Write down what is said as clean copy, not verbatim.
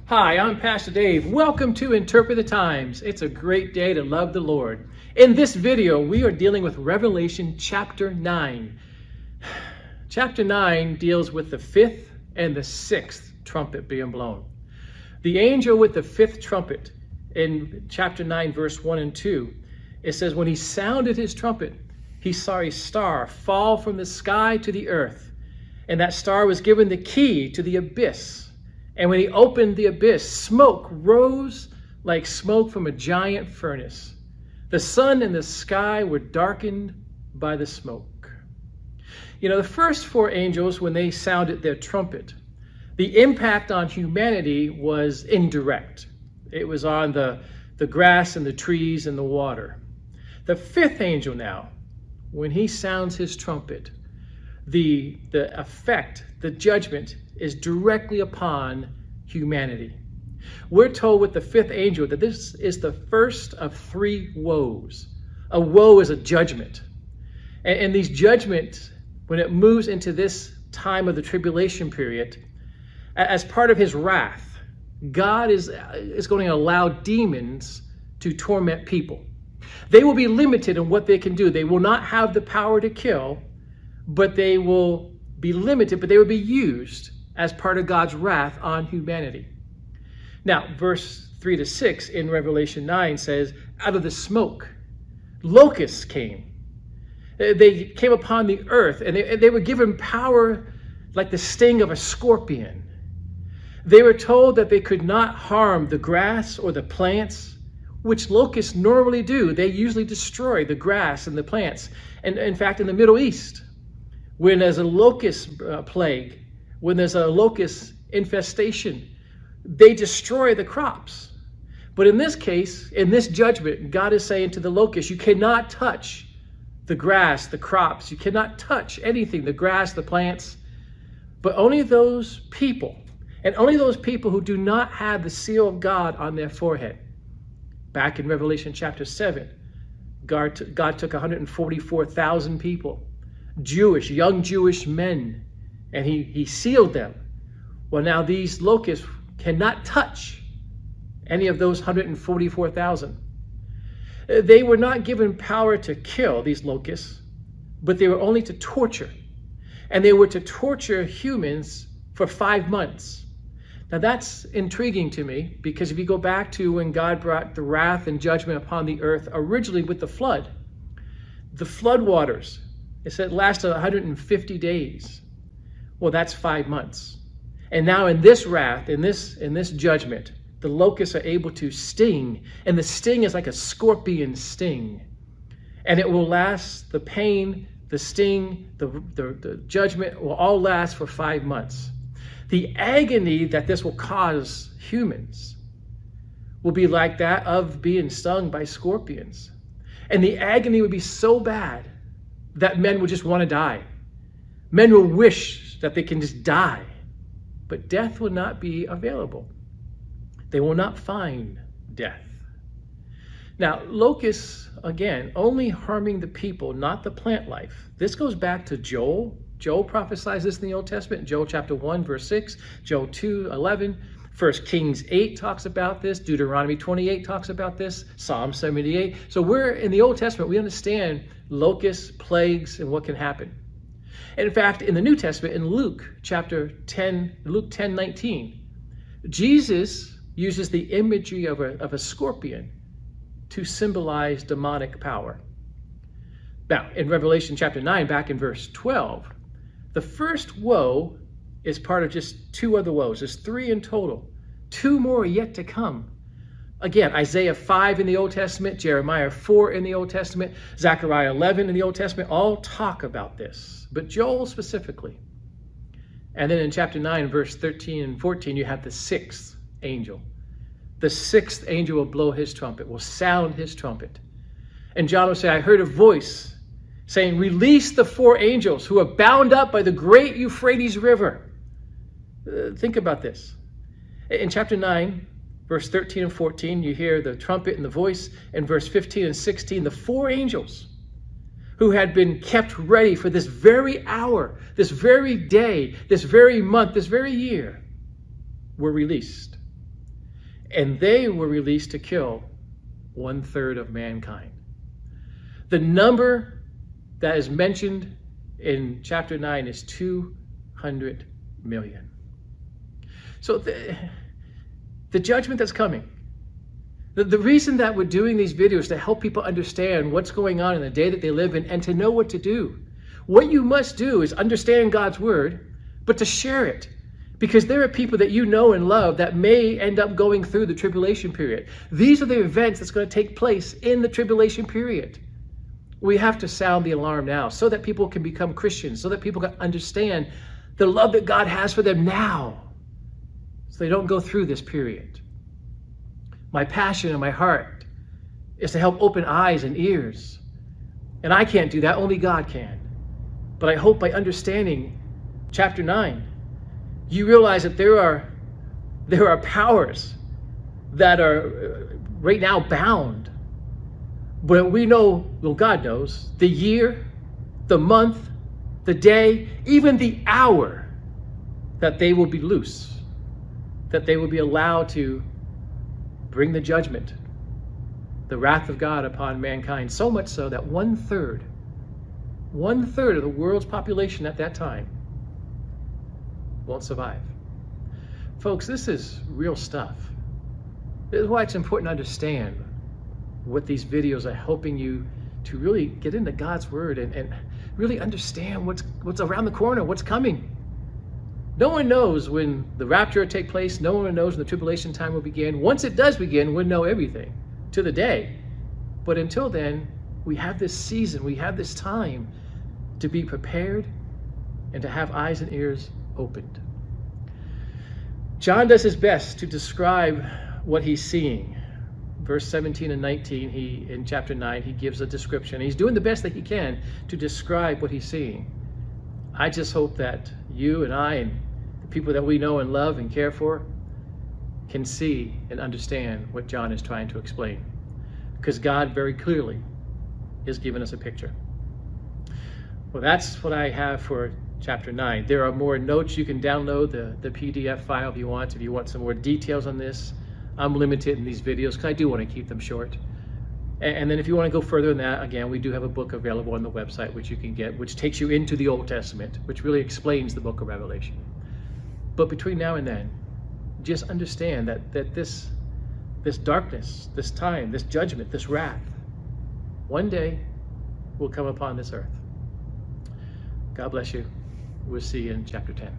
Hi, I'm Pastor Dave. Welcome to Interpret the Times. It's a great day to love the Lord. In this video, we are dealing with Revelation chapter 9. Chapter 9 deals with the fifth and the sixth trumpet being blown. The angel with the fifth trumpet in chapter 9, verse 1 and 2, it says, when he sounded his trumpet, he saw a star fall from the sky to the earth, and that star was given the key to the abyss. And when he opened the abyss, smoke rose like smoke from a giant furnace. The sun and the sky were darkened by the smoke. You know, the first four angels, when they sounded their trumpet, the impact on humanity was indirect. It was on the grass and the trees and the water. The fifth angel now, when he sounds his trumpet, the effect, the judgment is directly upon humanity. We're told with the fifth angel that this is the first of three woes. A woe is a judgment. And these judgments, when it moves into this time of the tribulation period, as part of his wrath, God is going to allow demons to torment people. They will be limited in what they can do. They will not have the power to kill, but they will be limited, but they will be used as part of God's wrath on humanity. Now, verse 3 to 6 in Revelation 9 says, out of the smoke, locusts came. They came upon the earth, and they were given power like the sting of a scorpion. They were told that they could not harm the grass or the plants, which locusts normally do. They usually destroy the grass and the plants. And in fact, in the Middle East, when there's a locust plague, when there's a locust infestation, they destroy the crops. But in this case, in this judgment, God is saying to the locust, you cannot touch the grass, the crops. You cannot touch anything, the grass, the plants, but only those people, and only those people who do not have the seal of God on their forehead. Back in Revelation chapter 7, God took 144,000 people, young Jewish men, and he sealed them. Well, now these locusts cannot touch any of those 144,000. They were not given power to kill, these locusts, but they were only to torture. And they were to torture humans for 5 months. Now that's intriguing to me, because if you go back to when God brought the wrath and judgment upon the earth, originally with the flood waters, it said lasted 150 days. Well, that's 5 months. And now in this wrath, in this judgment, the locusts are able to sting, and the sting is like a scorpion sting. And it will last, the pain, the sting, the judgment will all last for 5 months. The agony that this will cause humans will be like that of being stung by scorpions. And the agony would be so bad that men would just want to die. Men will wish that they can just die, but death will not be available. They will not find death. Now, locusts, again, only harming the people, not the plant life. This goes back to Joel. Joel prophesies this in the Old Testament. Joel chapter 1, verse 6, Joel 2, 11. 1 Kings 8 talks about this. Deuteronomy 28 talks about this. Psalm 78. So we're in the Old Testament. We understand locusts, plagues, and what can happen. And in fact, in the New Testament, in Luke chapter 10, Luke 10:19, Jesus uses the imagery of a scorpion to symbolize demonic power. Now, in Revelation chapter 9, back in verse 12, the first woe is part of just two other woes. There's three in total. Two more are yet to come. Again, Isaiah 5 in the Old Testament, Jeremiah 4 in the Old Testament, Zechariah 11 in the Old Testament, all talk about this, but Joel specifically. And then in chapter 9, verse 13 and 14, you have the sixth angel. The sixth angel will blow his trumpet, will sound his trumpet. And John will say, I heard a voice saying, release the four angels who are bound up by the great Euphrates River. Think about this. In chapter 9, verse 13 and 14, you hear the trumpet and the voice. In verse 15 and 16, the four angels who had been kept ready for this very hour, this very day, this very month, this very year, were released. And they were released to kill 1/3 of mankind. The number that is mentioned in chapter 9 is 200 million. So the judgment that's coming, the reason that we're doing these videos is to help people understand what's going on in the day that they live in and to know what to do. What you must do is understand God's word, but to share it. Because there are people that you know and love that may end up going through the tribulation period. These are the events that's going to take place in the tribulation period. We have to sound the alarm now so that people can become Christians, so that people can understand the love that God has for them now, so they don't go through this period. My passion and my heart is to help open eyes and ears. And I can't do that, only God can. But I hope by understanding chapter 9, you realize that there are powers that are right now bound. But we know, well, God knows, the year, the month, the day, even the hour that they will be loose, that they will be allowed to bring the judgment, the wrath of God upon mankind, so much so that 1/3 of the world's population at that time won't survive. Folks, this is real stuff. This is why it's important to understand what these videos are helping you to really get into God's word and really understand what's around the corner, what's coming. No one knows when the rapture will take place. No one knows when the tribulation time will begin. Once it does begin, we'll know everything to the day. But until then, we have this season, we have this time to be prepared and to have eyes and ears opened. John does his best to describe what he's seeing. Verse 17 and 19, in chapter 9, he gives a description. He's doing the best that he can to describe what he's seeing. I just hope that you and I and the people that we know and love and care for can see and understand what John is trying to explain. Because God very clearly is giving us a picture. Well, that's what I have for chapter 9. There are more notes. You can download the PDF file if you want some more details on this. I'm limited in these videos because I do want to keep them short. And then if you want to go further than that, again, we do have a book available on the website which you can get, which takes you into the Old Testament, which really explains the book of Revelation. But between now and then, just understand that this darkness, this time, this judgment, this wrath, one day will come upon this earth. God bless you. We'll see you in chapter 10.